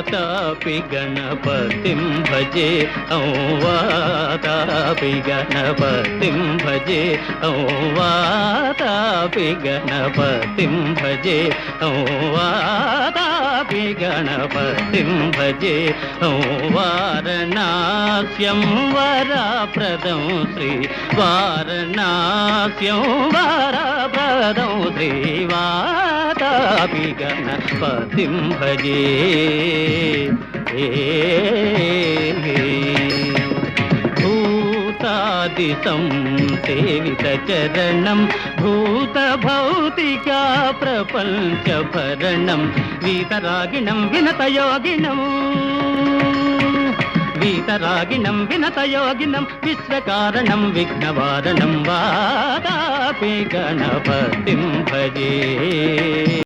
वातापि गणपतिं भजे वातापि गणपतिं भजे वातापि गणपतिं भजे वातापि गणपतिं भजे वारणास्यं वरप्रदं श्री वारणास्यं वरप्रदं श्री वातापि गणपतिं भजे भूतादिशं सेवितचरणं भूतभौतिका प्रपञ्चभरणं वीतरागिणं विनतयोगिनं वीतरागिणं विनतयोगिनं विश्वकारणं विघ्नवारणं वातापि गणपतिं भजे